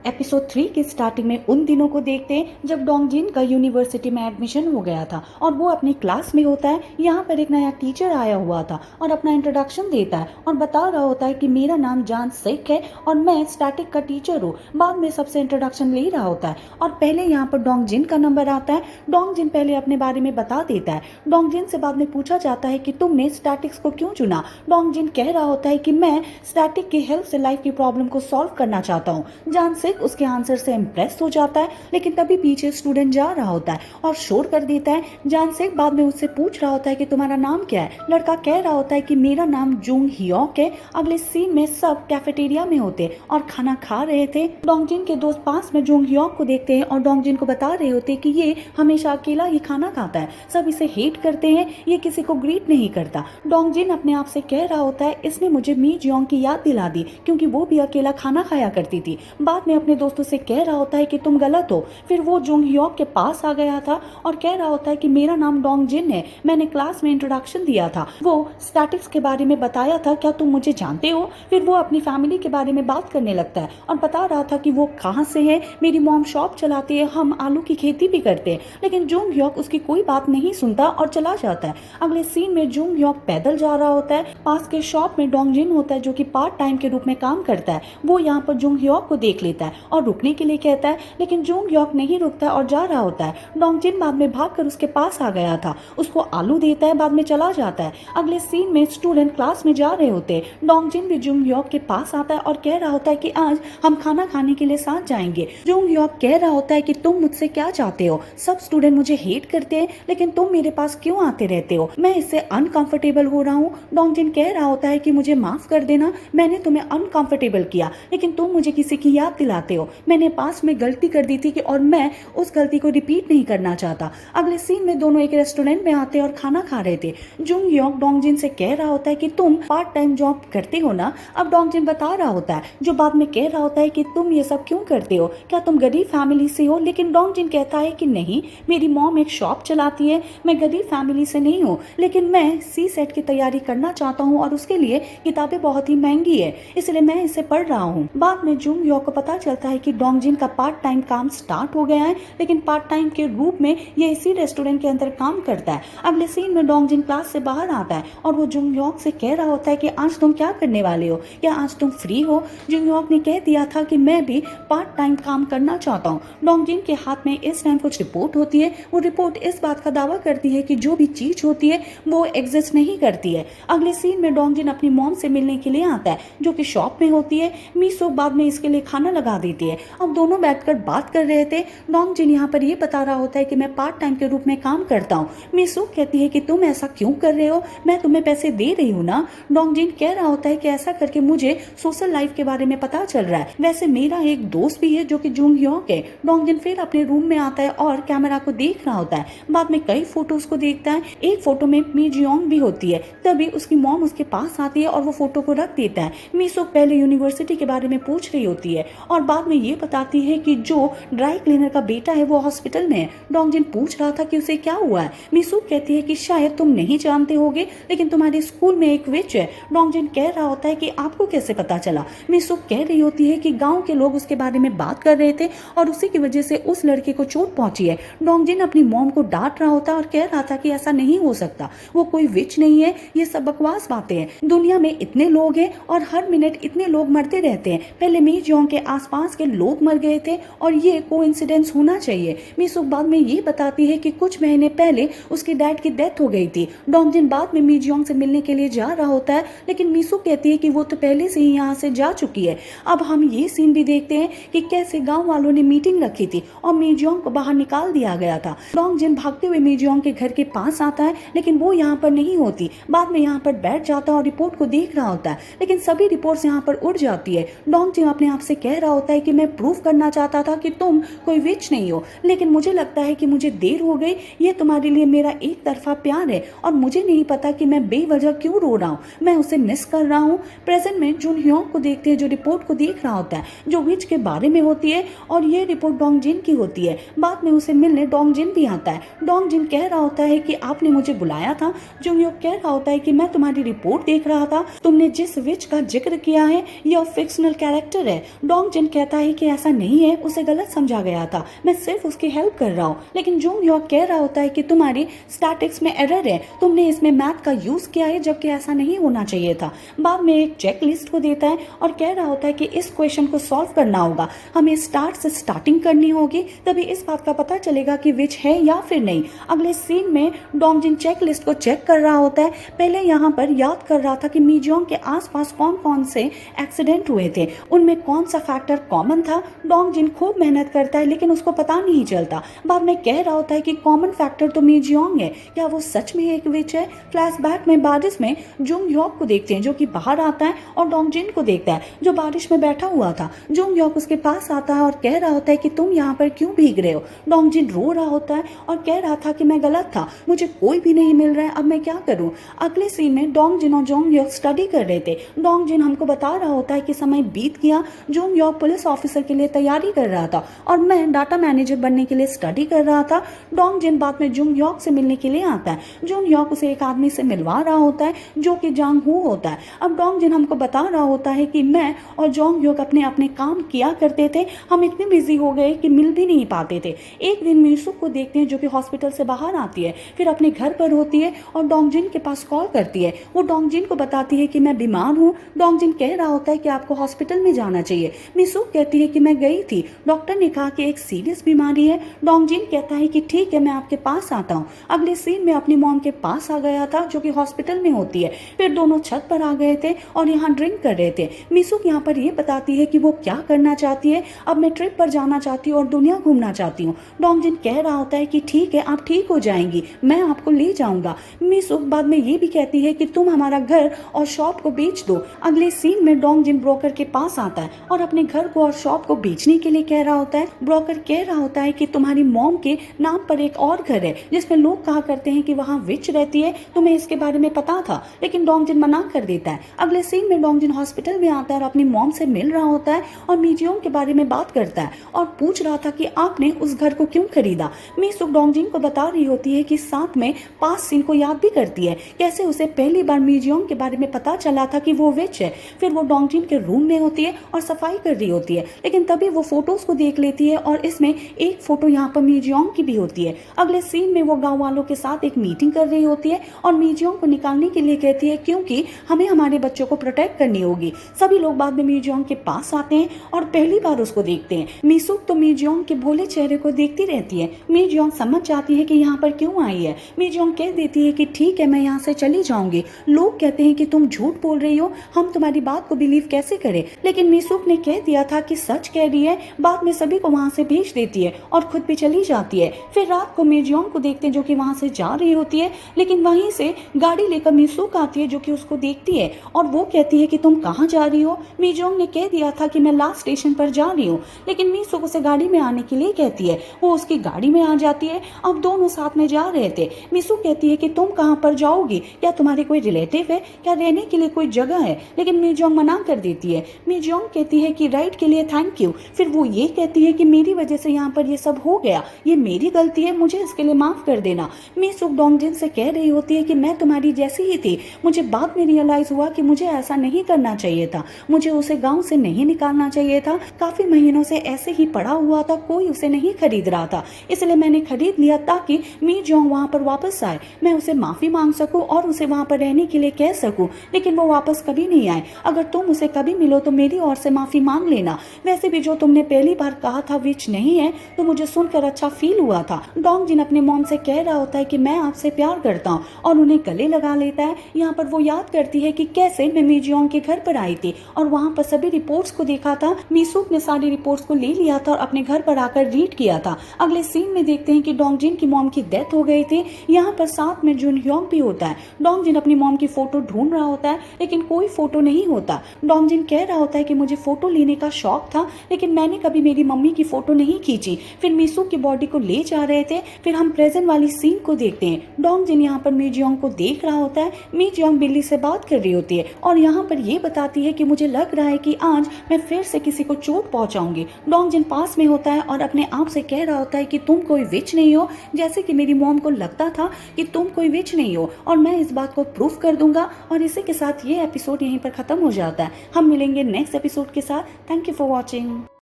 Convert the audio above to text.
Episode 3 की starting में उन दिनों को देखते हैं जब डोंगजिन का यूनिवर्सिटी में एडमिशन हो गया था और वो अपनी क्लास में होता है। यहाँ पर एक नया टीचर आया हुआ था और अपना इंट्रोडक्शन देता है और बता रहा होता है कि मेरा नाम जान सिक है और मैं स्टैटिक का टीचर हूँ। बाद में सबसे इंट्रोडक्शन ले रहा होता है और पहले यहाँ पर डोंगजिन का नंबर आता है। डोंगजिन पहले अपने बारे में बता देता है। डोंगजिन से बाद में पूछा जाता है कि तुमने स्टैटिक्स को क्यों चुना। डोंगजिन कह रहा होता है कि मैं स्टैटिक की हेल्प से लाइफ की प्रॉब्लम को सॉल्व करना चाहता हूँ। जान सिक उसके आंसर से इम्प्रेस हो जाता है, लेकिन तभी पीछे स्टूडेंट जा रहा होता है और शोर कर देता है। जान सिक बाद में उससे पूछ रहा होता है कि तुम्हारा नाम क्या है। लड़का कह रहा होता है कि मेरा नाम जुंग हियोक है। अगले सीन में सब कैफेटेरिया में होते और खाना खा रहे थे। डोंगजिन के दोस्त पास में जुंग हियोक को देखते हैं और डोंगजिन को बता रहे होते कि ये हमेशा अकेला ही खाना खाता है, सब इसे हेट करते हैं, ये किसी को ग्रीट नहीं करता। डोंगजिन अपने आप से कह रहा होता है इसने मुझे मी जियोंग की याद दिला दी क्योंकि वो भी अकेला खाना खाया करती थी। बाद में अपने दोस्तों से कह रहा होता है कि तुम गलत हो। फिर वो जुंग हियोक के पास आ गया था और कह रहा होता है कि मेरा नाम डोंगजिन है, मैंने क्लास में इंट्रोडक्शन दिया था, वो स्टैटिक्स के बारे में बताया था, क्या तुम मुझे जानते हो। फिर वो अपनी फैमिली के बारे में बात करने लगता है और बता रहा था कि वो कहाँ से है। मेरी मॉम शॉप चलाती है, हम आलू की खेती भी करते हैं। लेकिन जुंग हियोक उसकी कोई बात नहीं सुनता और चला जाता है। अगले सीन में जुंग हियोक पैदल जा रहा होता है। पास के शॉप में डोंगजिन होता है जो कि पार्ट टाइम के रूप में काम करता है। वो यहाँ पर जुंग हियोक को देख लेता है और रुकने के लिए कहता है, लेकिन जुंग हियोक नहीं रुकता और जा रहा होता है। डोंगजिन बाद में भागकर उसके पास आ गया था, उसको आलू देता है, बाद में चला जाता है। अगले सीन में स्टूडेंट क्लास में जा रहे होते हैं। डोंगजिन भी जुंग हियोक के पास आता है और कह रहा होता है कि आज हम खाना खाने के लिए साथ जाएंगे। जुंग हियोक कह रहा होता है कि तुम मुझसे क्या चाहते हो, सब स्टूडेंट मुझे हेट करते हैं, लेकिन तुम मेरे पास क्यों आते रहते हो, मैं इससे अनकंफर्टेबल हो रहा हूँ। डोंगजिन कह रहा होता है कि मुझे माफ कर देना, मैंने तुम्हें अनकंफर्टेबल किया, लेकिन तुम मुझे किसी की याद दिलाते हो, मैंने पास में गलती कर दी थी कि और मैं उस गलती को रिपीट नहीं करना चाहता। अगले सीन में दोनों एक रेस्टोरेंट में आते और खाना खा रहे थे। जुंग हियोक डोंगजिन से कह रहा होता है कि तुम पार्ट टाइम जॉब करते हो ना। अब डोंगजिन बता रहा होता है, जो बाद में कह रहा होता है कि तुम ये सब क्यों करते हो, क्या तुम गरीब फैमिली से हो। लेकिन डोंगजिन कहता है कि नहीं, मेरी मॉम एक शॉप चलाती है, मैं गरीब फैमिली से नहीं हूँ, लेकिन मैं सी सेट की तैयारी करना चाहता हूँ और उसके लिए किताबें बहुत ही महंगी है, इसलिए मैं इसे पढ़ रहा हूँ। बाद में जुंग हियोक को पता चलता है कि डोंगजिन का पार्ट टाइम काम स्टार्ट हो गया है, लेकिन पार्ट टाइम के रूप में ये इसी रेस्टोरेंट के अंदर काम करता है। अगले सीन में डोंगजिन क्लास से बाहर आता है और वो जुंग हियोक से कह रहा होता है कि आज तुम क्या करने वाले हो, क्या आज तुम फ्री हो। जुंग हियोक ने कह दिया था कि मैं भी पार्ट टाइम काम करना चाहता हूँ। डोंगजिन के हाथ में इस टाइम कुछ रिपोर्ट होती है। वो रिपोर्ट इस बात का दावा करती है कि जो भी चीज होती है वो एग्जिस्ट नहीं करती है। अगले सीन में डोंगजिन अपनी मॉम से मिलने के लिए आता है जो कि शॉप में होती है। मीसो बाद में इसके लिए खाना लगा देती है। अब दोनों बैठकर बात कर रहे थे। डोंगजिन यहाँ पर ये बता रहा होता है कि मैं पार्ट टाइम के रूप में काम करता हूँ। मीसो कहती है कि तुम ऐसा क्यों कर रहे हो, मैं तुम्हें पैसे दे रही हूँ ना। डोंगजिन कह रहा होता है कि ऐसा करके मुझे सोशल लाइफ के बारे में पता चल रहा है, वैसे मेरा एक दोस्त भी है जो कि जुंग हियोक है। डोंगजिन फिर अपने रूम में आता है और कैमरा को देख रहा होता है। बाद में कई फोटोज को देखता है, एक फोटो में मी जियोंग भी होती है। तभी उसकी मॉम उसके पास आती है और वो फोटो को रख देता है। मीसो पहले यूनिवर्सिटी के बारे में पूछ रही होती है और बाद में ये बताती है कि जो ड्राई क्लीनर का बेटा है वो हॉस्पिटल में है। डोंगजिन पूछ रहा था कि उसे क्या हुआ है। मीसो कहती है कि शायद तुम नहीं जानते होगे, लेकिन तुम्हारे स्कूल में एक विच है। डोंगजिन कह रहा होता है कि आपको कैसे पता चला। मीसो कह रही होती है कि गांव के लोग उसके बारे में बात कर रहे थे और उसी की वजह से उस लड़के को चोट पहुंची है। डोंगजिन अपनी मॉम को डांट रहा होता और कह रहा था कि ऐसा नहीं हो सकता, वो कोई विच नहीं है, ये सब बकवास बातें हैं, दुनिया में इतने लोग हैं और हर मिनट इतने लोग मरते रहते हैं, पहले मी जियोंग के आसपास के लोग मर गए थे और ये कोइंसिडेंस होना चाहिए। मीसो बाद में ये बताती है कि कुछ महीने पहले उसके डैड की डेथ हो गई थी। डोंगजिन बाद में मी जियोंग से मिलने के लिए जा रहा होता है, लेकिन मीसो कहती है कि वो तो पहले से ही यहाँ से जा चुकी है। अब हम ये सीन भी देखते हैं कि कैसे गांव वालों ने मीटिंग रखी थी और मी जियोंग को बाहर निकाल दिया गया था। डोंगजिन भागते हुए मी जियोंग के घर के पास आता है, लेकिन वो यहाँ पर नहीं होती। बाद में यहाँ पर बैठ जाता है और रिपोर्ट को देख रहा होता है, लेकिन सभी रिपोर्ट्स यहाँ पर उड़ जाती है। डोंगजिन अपने आप से कह रहा होता है कि मैं प्रूफ करना चाहता था कि तुम कोई विच नहीं हो, लेकिन मुझे लगता है कि मुझे देर हो गई, ये तुम्हारे लिए मेरा एक तरफा प्यार है और मुझे नहीं पता कि मैं बेवजह क्यों रो रहा हूँ, मैं उसे मिस कर रहा हूँ। प्रेजेंट में जुन हियोक को देखते हैं जो रिपोर्ट को देख रहा होता है जो विच के बारे में होती है और ये रिपोर्ट डोंगजिन की होती है। बाद में उसे मिलने डोंगजिन भी आता है। डोंगजिन कह रहा होता है कि आपने मुझे बुलाया था। जुन हियोक कह रहा होता है कि मैं तुम्हारी रिपोर्ट देख रहा था, तुमने जिस विच का जिक्र किया है यह फिक्शनल कैरेक्टर है। डोंगजिन कहता है कि ऐसा नहीं है, उसे गलत समझा गया था, मैं सिर्फ उसकी हेल्प कर रहा हूँ। लेकिन जुंग ह्योक कह रहा होता है कि तुम्हारी स्टैटिक्स में एरर है, तुमने इसमें मैथ का यूज किया है जबकि ऐसा नहीं होना चाहिए था। बाद में एक चेक लिस्ट को देता है और कह रहा होता है कि इस क्वेश्चन को सॉल्व करना होगा, हमें स्टार्ट से स्टार्टिंग करनी होगी, तभी इस बात का पता चलेगा कि विच है या फिर नहीं। अगले सीन में डोंगजिन चेक लिस्ट को चेक कर रहा होता है। पहले यहाँ पर याद कर रहा था कि मीजियोंग के आसपास कौन कौन से एक्सीडेंट हुए थे, उनमें कौन सा फैक्टर कॉमन था। डोंगजिन खूब मेहनत करता है लेकिन उसको पता नहीं चलता। बाद में कह रहा होता है कि कॉमन फैक्टर तो मीजियोंग है, क्या वो सच में एक विच है। फ्लैशबैक में बारिश में जुंग ह्योक को देखते हैं जो कि बाहर आता है और डोंगजिन को देखता है जो बारिश में बैठा हुआ था। जुंग ह्योक उसके पास आता है और कह रहा होता है कि तुम यहाँ पर क्यों भीग रहे हो। डोंगजिन रो रहा होता है और कह रहा था कि मैं गलत था, मुझे कोई भी नहीं मिल रहा है, अब मैं क्या करूँ। अगले सीन में डोंगजिन और जुंग ह्योक स्टडी कर रहे थे। डोंगजिन हमको बता रहा होता है कि समय बीत गया, जुंग ह्योक पुलिस ऑफिसर के लिए तैयारी कर रहा था और मैं डाटा मैनेजर बनने के लिए स्टडी कर रहा था। डोंगजिन बाद में जुंग ह्योक से मिलने के लिए आता है। जुंग ह्योक उसे एक आदमी से मिलवा रहा होता है जो कि जांग हू होता है। अब डोंगजिन हमको बता रहा होता है कि मैं और जोंग ह्योक अपने अपने काम किया करते थे, हम इतने बिजी हो गए कि मिल भी नहीं पाते थे। एक दिन मीसुक को देखते हैं जो कि हॉस्पिटल से बाहर आती है, फिर अपने घर पर होती है और डोंगजिन के पास कॉल करती है। वो डोंगजिन को बताती है कि मैं बीमार हूँ। डोंगजिन कह रहा होता है कि आपको हॉस्पिटल में जाना चाहिए। मीसुक कहती है कि मैं गई थी, डॉक्टर ने कहा कि एक सीरियस बीमारी है। डोंगजिन कहता है कि ठीक है, मैं आपके पास आता हूँ। अगले सीन में अपनी मॉम के पास आ गया था जो कि हॉस्पिटल में होती है। फिर दोनों छत पर आ गए थे और यहाँ ड्रिंक कर रहे थे। मीसुक यहाँ पर ये बताती है कि वो क्या करना चाहती है, अब मैं ट्रिप पर जाना चाहती हूँ और दुनिया घूमना चाहती हूँ। डोंगजिन कह रहा होता है कि ठीक है, आप ठीक हो जाएंगी, मैं आपको ले जाऊंगा। मीसुक बाद में ये भी कहती है कि तुम हमारा घर और शॉप को बेच दो। अगले सीन में डोंगजिन ब्रोकर के पास आता है और अपने घर को और शॉप को बेचने के लिए कह रहा होता है। ब्रोकर कह रहा होता है कि तुम्हारी मॉम के नाम पर एक और घर है जिसमें लोग कहा करते हैं कि वहाँ विच रहती है, तुम्हें इसके बारे में पता था, लेकिन डोंगजिन मना कर देता है। अगले सीन में डोंगजिन हॉस्पिटल में आता है और अपनी मॉम से मिल रहा होता है और मीजियोंग के बारे में बात करता है और पूछ रहा था कि आपने उस घर को क्यों खरीदा। मीसुक डोंगजिन को बता रही होती है कि साथ में पास सीन को याद भी करती है, कैसे उसे पहली बार मीजियोंग के बारे में पता चला था कि वो विच है। फिर वो डोंगजिन के रूम में होती है और सफाई कर रही होती है, लेकिन तभी वो फोटोज को देख लेती है और इसमें एक फोटो यहाँ पर मीजियोंग की भी होती है। अगले सीन में वो गाँव वालों के साथ एक मीटिंग कर रही होती है और मीजियोंग को निकालने के लिए कहती है क्योंकि हमें हमारे बच्चों को प्रोटेक्ट करनी होगी। सभी लोग बाद में मीजियोंग के पास आते हैं और पहली बार उसको देखते हैं। मीसुक तो मीजियोंग के भोले चेहरे को देखती रहती है। मीजियोंग समझ जाती है कि यहाँ पर क्यों आई है। मीजियोंग कह देती है कि ठीक है, मैं यहाँ से चली जाऊंगी। लोग कहते हैं कि तुम झूठ बोल रही हो, हम तुम्हारी बात को बिलीव कैसे करें, लेकिन मीसुक ने कह दिया था कि सच कह रही है। बाद में सभी को वहाँ से भेज देती है और खुद भी चली जाती है। फिर रात को मीजियोंग को देखते हैं जो कि वहाँ से जा रही होती है, लेकिन वहीं से गाड़ी लेकर मीसुक आती है जो कि उसको देखती है और वो कहती है कि तुम कहाँ जा रही हो। मीजियोंग ने कह दिया था कि मैं लास्ट स्टेशन पर जा रही हूँ, लेकिन मीसुक उसे गाड़ी में आने के लिए कहती है। वो उसकी गाड़ी में आ जाती है। अब दोनों साथ में जा रहे थे। मीसुक कहती है कि तुम कहाँ पर जाओगी, क्या तुम्हारे कोई रिलेटिव है, क्या रहने के लिए कोई जगह है, लेकिन मीजियोंग मना कर देती है। मीजियोंग कहती है कि राइड के लिए थैंक यू। फिर वो ये कहती है कि मेरी वजह से यहाँ पर ये सब हो गया, ये मेरी गलती है, मुझे इसके लिए माफ कर देना। मीसुक डोंगजिन से कह रही होती है कि मैं तुम्हारी जैसी ही थी, मुझे बाद में रियलाइज हुआ कि मुझे ऐसा नहीं करना चाहिए था, मुझे उसे गांव से नहीं निकालना चाहिए था। काफी महीनों से ऐसे ही पड़ा हुआ था, कोई उसे नहीं खरीद रहा था, इसलिए मैंने खरीद लिया ताकि मीजियोंग वहां पर वापस आए, मैं उसे माफी मांग सकूं और उसे वहां पर रहने के लिए कह सकूं, लेकिन वो वापस कभी नहीं आए। अगर तुम उसे कभी मिलो तो मेरी ओर से माफी मांग लेना। वैसे भी जो तुमने पहली बार कहा था विच नहीं है, तो मुझे सुनकर अच्छा फील हुआ था। डोंगजिन अपने मॉम से कह रहा होता है कि मैं आपसे प्यार करता हूँ और उन्हें गले लगा लेता है। यहाँ पर वो याद करती है कि कैसे मैं मीजियोंग के घर पर आई थी और वहां पर सभी रिपोर्ट्स को देखा था। मीसुक ने सारी रिपोर्ट्स को ले लिया था और अपने घर पर आकर रीड किया था। अगले सीन में देखते हैं कि डोंगजिन की मॉम की डेथ हो गई थी। यहाँ पर साथ में जुन ह्योंग भी होता है। डोंगजिन अपनी मॉम की फोटो ढूंढ रहा होता है, लेकिन कोई फोटो नहीं होता। डोंगजिन कह रहा होता है कि मुझे फोटो लेने का शौक था, लेकिन मैंने कभी मेरी मम्मी की फोटो नहीं खींची। फिर मीसुक की बॉडी को ले जा रहे थे। फिर हम प्रेजेंट वाली सीन को देखते हैं। डोंगजिन यहाँ पर मीजियोंग को देख रहा होता है। मीजियोंग बिल्ली से बात कर रही होती है और यहाँ पर ये बताती है कि मुझे लग रहा है कि आज मैं फिर से किसी को चोट पहुंचाऊंगी। डोंगजिन पास में होता है और अपने आप से कह रहा होता है कि तुम कोई विच नहीं हो, जैसे कि मेरी मॉम को लगता था कि तुम कोई विच नहीं हो, और मैं इस बात को प्रूफ कर दूंगा। और इसी के साथ ये एपिसोड यहीं पर खत्म हो जाता है। हम मिलेंगे नेक्स्ट एपिसोड के साथ। Thank you for watching.